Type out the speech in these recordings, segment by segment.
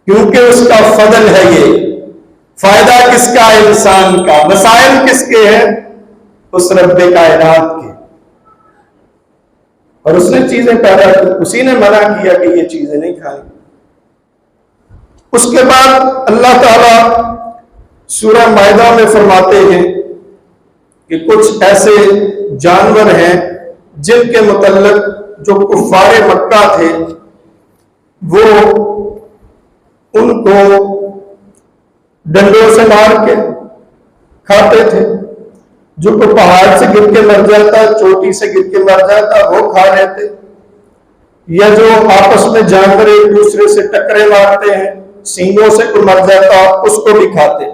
کیونکہ اس کا فضل ہے یہ. فائدہ کس کا ہے؟ انسان کا. مسائل کس کے ہیں؟ اس رب کائنات کے. اور اس نے چیزیں پیدا کی، اسی نے منع کیا کہ یہ چیزیں نہیں کھائیں. اس کے بعد اللہ تعالیٰ سورہ مائدہ میں فرماتے ہیں کہ کچھ ایسے جانور ہیں جن کے متعلق جو کفار مکہ تھے وہ ان کو ڈنڈوں سے مار کے کھاتے تھے. جو کوئی پہاڑ سے گر کے مر جاتا، چوٹی سے گر کے مر جاتا، وہ کھا لیتے. یا جو آپس میں جانور ایک دوسرے سے ٹکرے مارتے ہیں، سینگوں سے کوئی مر جاتا، اس کو بھی کھاتے.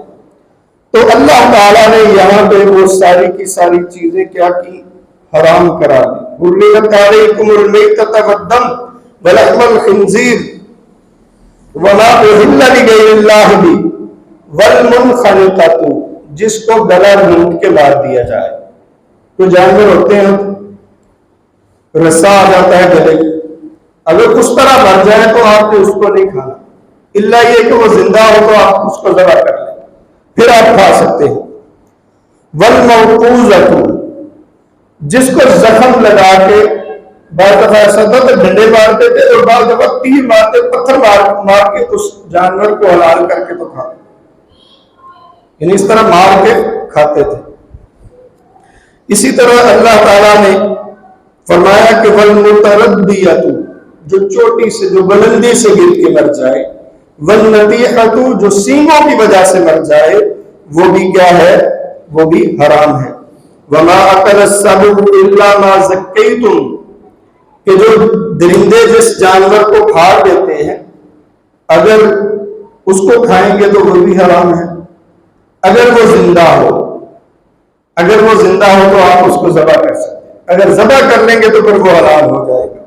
تو اللہ تعالیٰ نے یہاں پہ وہ ساری کی ساری چیزیں کیا کی؟ حرام کرا دی. حرمت علیکم المیتۃ والدم ولحم الخنزیر وما اہل لغیر اللہ بہ والمنخنقۃ، جس کو گلا گھونٹ کے مار دیا جائے. تو جانور ہوتے ہیں رسا آ جاتا ہے گلے، اگر اس طرح مر جائے تو آپ نے اس کو نہیں کھانا، الا یہ کہ وہ زندہ ہو تو آپ اس کو ذبح کر لیں، پھر آپ کھا سکتے ہیں. والموقوذۃ، جس کو زخم لگا کے، بعض دفعہ ایسا تھا تو ڈنڈے مارتے تھے اور بعض دفعہ تیر مارتے، پتھر مار کے اس جانور کو حلال کر کے تو کھاتے، یعنی اس طرح مار کے کھاتے تھے. اسی طرح اللہ تعالیٰ نے فرمایا کہ والمتردیۃ، جو چوٹی سے، جو بلندی سے گر کے مر جائے، والنطیحۃ، جو سینگوں کی وجہ سے مر جائے، وہ بھی کیا ہے؟ وہ بھی حرام ہے. وما اکل السبع الا ما زکیتم، کہ جو درندے جس جانور کو پھاڑ دیتے ہیں اگر اس کو کھائیں گے تو وہ بھی حرام ہے. اگر وہ زندہ ہو، اگر وہ زندہ ہو تو آپ اس کو ذبح کر سکتے ہیں، اگر ذبح کر لیں گے تو پھر وہ حلال ہو جائے گا.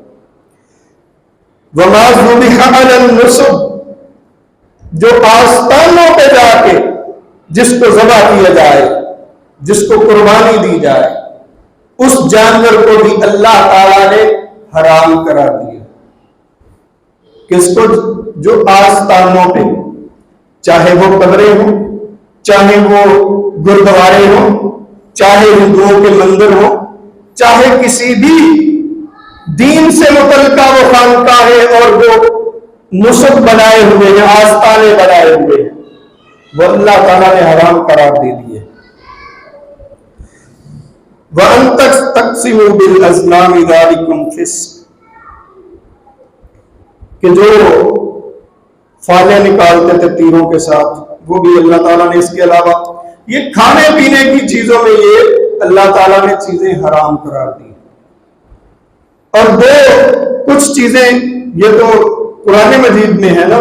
وما ذبح علی النصب، جو آستانوں پہ جا کے جس کو ذبح کیا جائے، جس کو قربانی دی جائے، اس جانور کو بھی اللہ تعالیٰ نے حرام قرار دیا. کس کو؟ جو آستانوں پہ، چاہے وہ قبریں ہوں، چاہے وہ گردوارے ہوں، چاہے ہندوؤں کے مندر ہوں، چاہے کسی بھی دین سے متعلقہ وہ خانقاہیں اور وہ نصب بنائے ہوئے ہیں، آستانے بنائے ہوئے ہیں، وہ اللہ تعالیٰ نے حرام قرار دے دیے. وَأَن تَقْسِمُوا بِالْأَزْلَامِ ذَلِكُمْ فِسْقٌ، کہ جو فالیں نکالتے تھے تیروں کے ساتھ، وہ بھی اللہ تعالیٰ نے اس کے علاوہ یہ کھانے پینے کی چیزوں میں یہ اللہ تعالیٰ نے چیزیں حرام قرار دی. اور کچھ چیزیں یہ تو قرآن مجید میں ہے نا،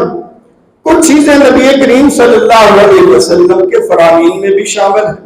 کچھ چیزیں نبی کریم صلی اللہ علیہ وسلم کے فرامین میں بھی شامل ہیں.